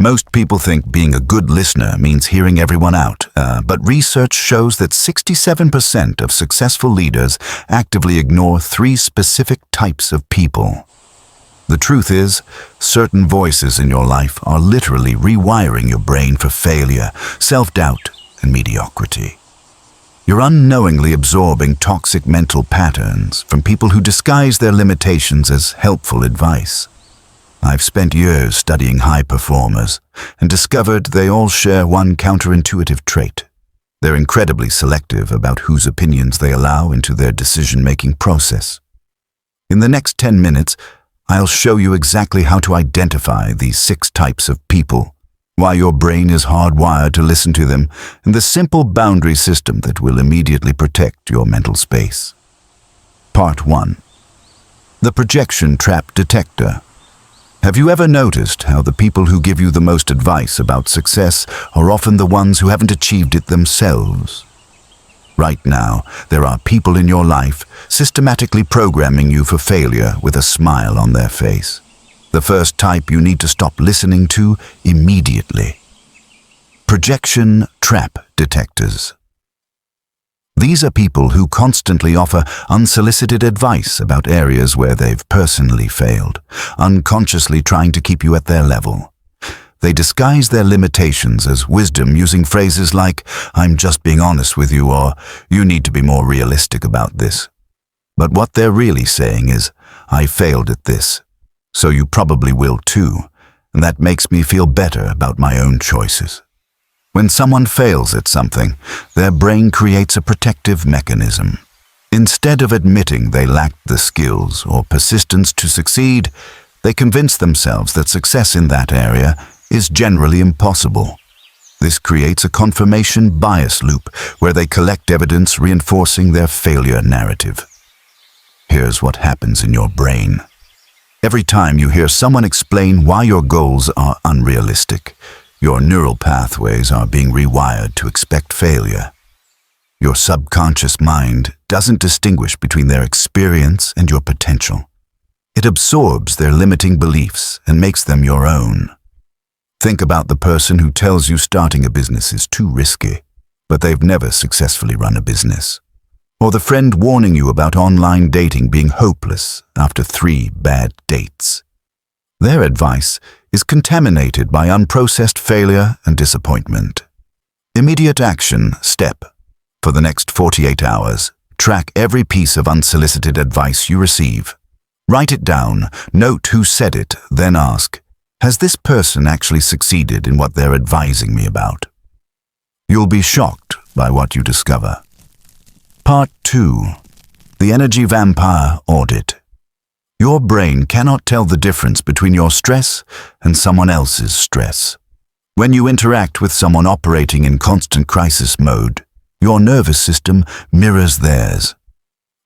Most people think being a good listener means hearing everyone out, but research shows that 67% of successful leaders actively ignore 3 specific types of people. The truth is, certain voices in your life are literally rewiring your brain for failure, self-doubt, and mediocrity. You're unknowingly absorbing toxic mental patterns from people who disguise their limitations as helpful advice. I've spent years studying high performers and discovered they all share one counterintuitive trait. They're incredibly selective about whose opinions they allow into their decision-making process. In the next 10 minutes, I'll show you exactly how to identify these 6 types of people, why your brain is hardwired to listen to them, and the simple boundary system that will immediately protect your mental space. Part 1. The Projection Trap Detector. Have you ever noticed how the people who give you the most advice about success are often the ones who haven't achieved it themselves? Right now, there are people in your life systematically programming you for failure with a smile on their face. The first type you need to stop listening to immediately. Projection Trap Detectors. These are people who constantly offer unsolicited advice about areas where they've personally failed, unconsciously trying to keep you at their level. They disguise their limitations as wisdom using phrases like, "I'm just being honest with you," or "You need to be more realistic about this." But what they're really saying is, "I failed at this, so you probably will too, and that makes me feel better about my own choices." When someone fails at something, their brain creates a protective mechanism. Instead of admitting they lacked the skills or persistence to succeed, they convince themselves that success in that area is generally impossible. This creates a confirmation bias loop where they collect evidence reinforcing their failure narrative. Here's what happens in your brain. Every time you hear someone explain why your goals are unrealistic, your neural pathways are being rewired to expect failure. Your subconscious mind doesn't distinguish between their experience and your potential. It absorbs their limiting beliefs and makes them your own. Think about the person who tells you starting a business is too risky, but they've never successfully run a business. Or the friend warning you about online dating being hopeless after 3 bad dates. Their advice is contaminated by unprocessed failure and disappointment. Immediate action step. For the next 48 hours, track every piece of unsolicited advice you receive. Write it down, note who said it, then ask, has this person actually succeeded in what they're advising me about? You'll be shocked by what you discover. Part 2. The Energy Vampire Audit. Your brain cannot tell the difference between your stress and someone else's stress. When you interact with someone operating in constant crisis mode, your nervous system mirrors theirs.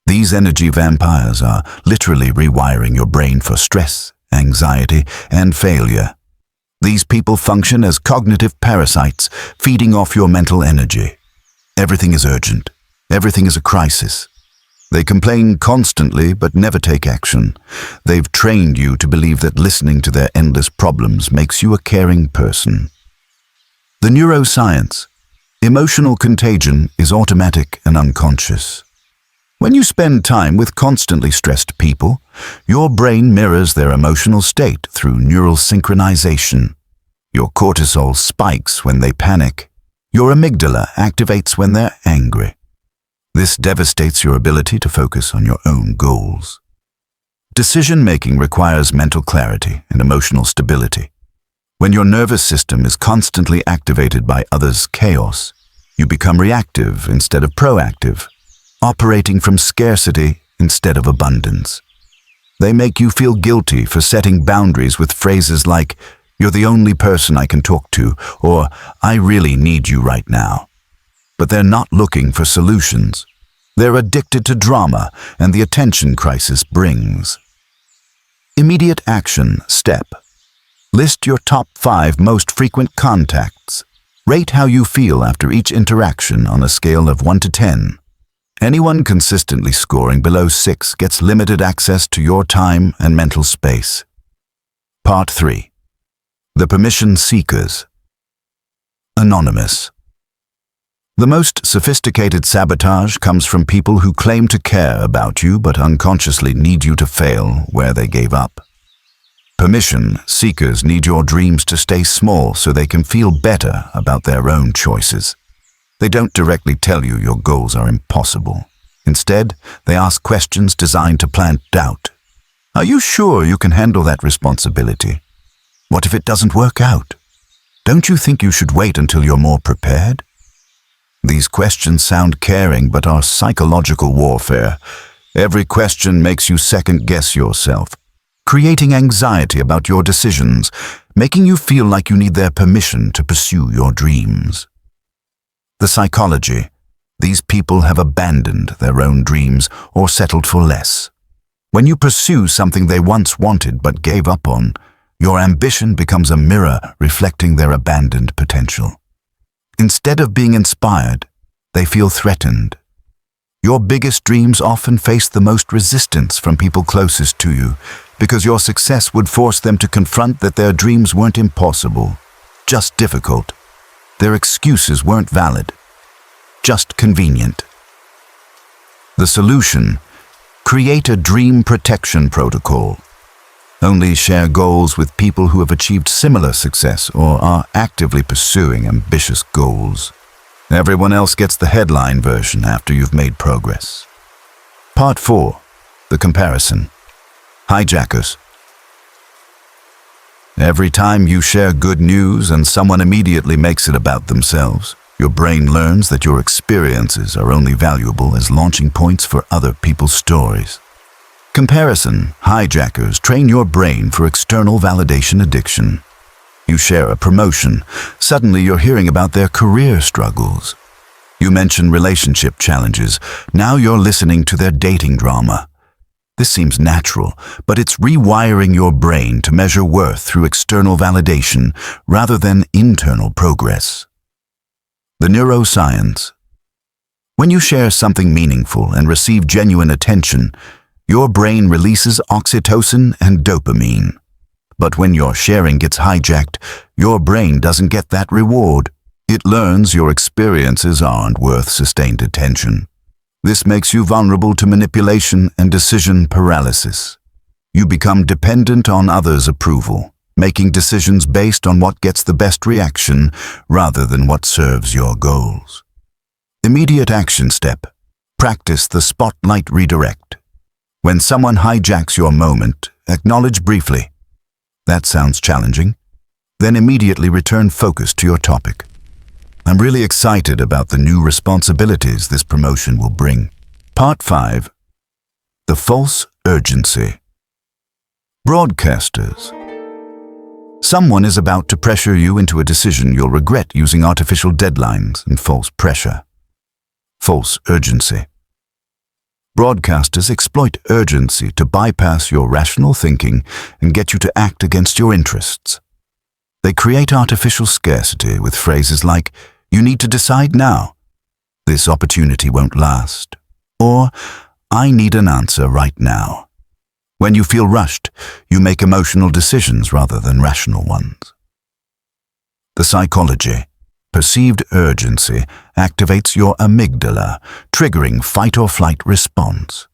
These energy vampires are literally rewiring your brain for stress, anxiety, and failure. These people function as cognitive parasites, feeding off your mental energy. Everything is urgent. Everything is a crisis. They complain constantly but never take action. They've trained you to believe that listening to their endless problems makes you a caring person. The neuroscience. Emotional contagion is automatic and unconscious. When you spend time with constantly stressed people, your brain mirrors their emotional state through neural synchronization. Your cortisol spikes when they panic. Your amygdala activates when they're angry. This devastates your ability to focus on your own goals. Decision-making requires mental clarity and emotional stability. When your nervous system is constantly activated by others' chaos, you become reactive instead of proactive, operating from scarcity instead of abundance. They make you feel guilty for setting boundaries with phrases like, "You're the only person I can talk to," or "I really need you right now." But they're not looking for solutions. They're addicted to drama and the attention crisis brings. Immediate action step. List your top 5 most frequent contacts. Rate how you feel after each interaction on a scale of 1 to 10. Anyone consistently scoring below 6 gets limited access to your time and mental space. Part 3. The permission seekers. Anonymous. The most sophisticated sabotage comes from people who claim to care about you but unconsciously need you to fail where they gave up. Permission seekers need your dreams to stay small so they can feel better about their own choices. They don't directly tell you your goals are impossible. Instead, they ask questions designed to plant doubt. Are you sure you can handle that responsibility? What if it doesn't work out? Don't you think you should wait until you're more prepared? These questions sound caring but are psychological warfare. Every question makes you second-guess yourself, creating anxiety about your decisions, making you feel like you need their permission to pursue your dreams. The psychology. These people have abandoned their own dreams or settled for less. When you pursue something they once wanted but gave up on, your ambition becomes a mirror reflecting their abandoned potential. Instead of being inspired, they feel threatened. Your biggest dreams often face the most resistance from people closest to you because your success would force them to confront that their dreams weren't impossible, just difficult. Their excuses weren't valid, just convenient. The solution: create a dream protection protocol. Only share goals with people who have achieved similar success or are actively pursuing ambitious goals. Everyone else gets the headline version after you've made progress. Part 4. The comparison. Hijackers. Every time you share good news and someone immediately makes it about themselves, your brain learns that your experiences are only valuable as launching points for other people's stories. Comparison hijackers train your brain for external validation addiction. You share a promotion. Suddenly you're hearing about their career struggles. You mention relationship challenges. Now you're listening to their dating drama. This seems natural, but it's rewiring your brain to measure worth through external validation rather than internal progress. The neuroscience. When you share something meaningful and receive genuine attention, your brain releases oxytocin and dopamine. But when your sharing gets hijacked, your brain doesn't get that reward. It learns your experiences aren't worth sustained attention. This makes you vulnerable to manipulation and decision paralysis. You become dependent on others' approval, making decisions based on what gets the best reaction rather than what serves your goals. Immediate action step. Practice the spotlight redirect. When someone hijacks your moment, acknowledge briefly. That sounds challenging. Then immediately return focus to your topic. I'm really excited about the new responsibilities this promotion will bring. Part 5. The false urgency. Broadcasters. Someone is about to pressure you into a decision you'll regret using artificial deadlines and false pressure. False urgency. Broadcasters exploit urgency to bypass your rational thinking and get you to act against your interests. They create artificial scarcity with phrases like, "You need to decide now," "This opportunity won't last," or "I need an answer right now." When you feel rushed, you make emotional decisions rather than rational ones. The psychology. Perceived urgency activates your amygdala, triggering fight-or-flight response.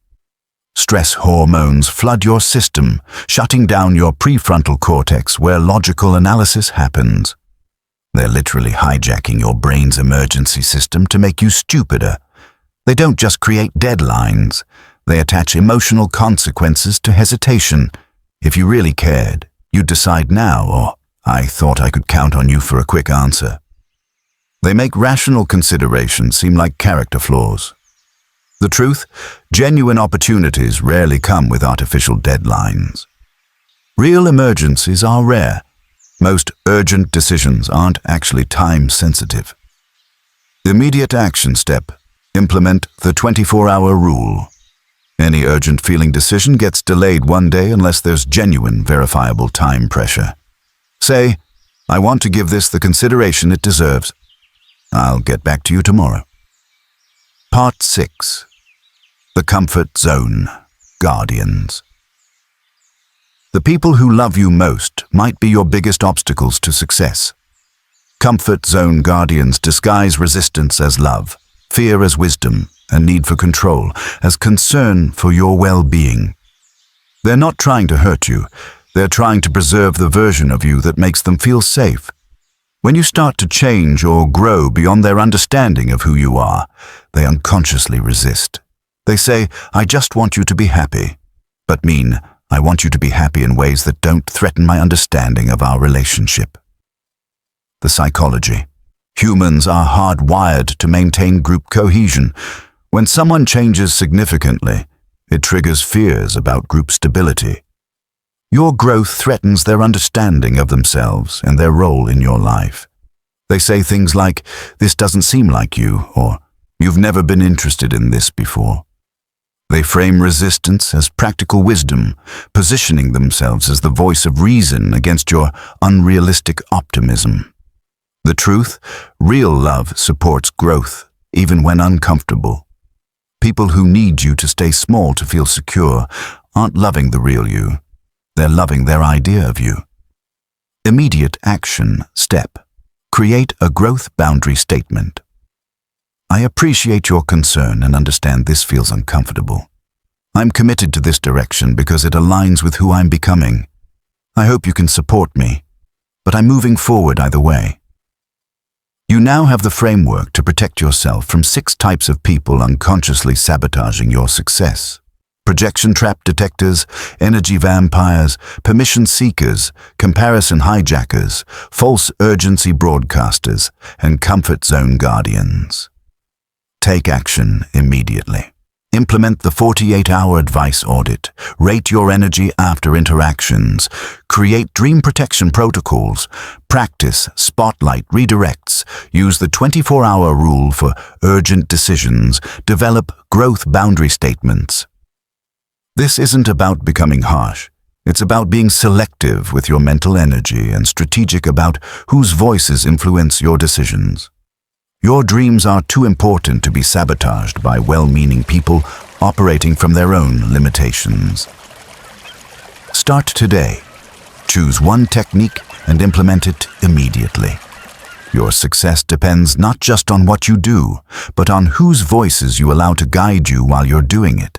Stress hormones flood your system, shutting down your prefrontal cortex where logical analysis happens. They're literally hijacking your brain's emergency system to make you stupider. They don't just create deadlines. They attach emotional consequences to hesitation. If you really cared, you'd decide now, or "I thought I could count on you for a quick answer." They make rational considerations seem like character flaws. The truth, genuine opportunities rarely come with artificial deadlines. Real emergencies are rare. Most urgent decisions aren't actually time-sensitive. Immediate action step. Implement the 24-hour rule. Any urgent-feeling decision gets delayed one day unless there's genuine, verifiable time pressure. Say, "I want to give this the consideration it deserves. I'll get back to you tomorrow." Part 6. The comfort zone. Guardians. The people who love you most might be your biggest obstacles to success. Comfort zone guardians disguise resistance as love, fear as wisdom, and need for control as concern for your well-being. They're not trying to hurt you. They're trying to preserve the version of you that makes them feel safe. When you start to change or grow beyond their understanding of who you are, they unconsciously resist. They say, "I just want you to be happy," but mean, "I want you to be happy in ways that don't threaten my understanding of our relationship." The psychology. Humans are hardwired to maintain group cohesion. When someone changes significantly, it triggers fears about group stability. Your growth threatens their understanding of themselves and their role in your life. They say things like, "This doesn't seem like you," or "You've never been interested in this before." They frame resistance as practical wisdom, positioning themselves as the voice of reason against your unrealistic optimism. The truth, real love supports growth, even when uncomfortable. People who need you to stay small to feel secure aren't loving the real you. They're loving their idea of you. Immediate action step. Create a growth boundary statement. I appreciate your concern and understand this feels uncomfortable. I'm committed to this direction because it aligns with who I'm becoming. I hope you can support me, but I'm moving forward either way. You now have the framework to protect yourself from 6 types of people unconsciously sabotaging your success. Projection trap detectors, energy vampires, permission seekers, comparison hijackers, false urgency broadcasters, and comfort zone guardians. Take action immediately. Implement the 48-hour advice audit. Rate your energy after interactions. Create dream protection protocols. Practice spotlight redirects. Use the 24-hour rule for urgent decisions. Develop growth boundary statements. This isn't about becoming harsh. It's about being selective with your mental energy and strategic about whose voices influence your decisions. Your dreams are too important to be sabotaged by well-meaning people operating from their own limitations. Start today. Choose one technique and implement it immediately. Your success depends not just on what you do, but on whose voices you allow to guide you while you're doing it.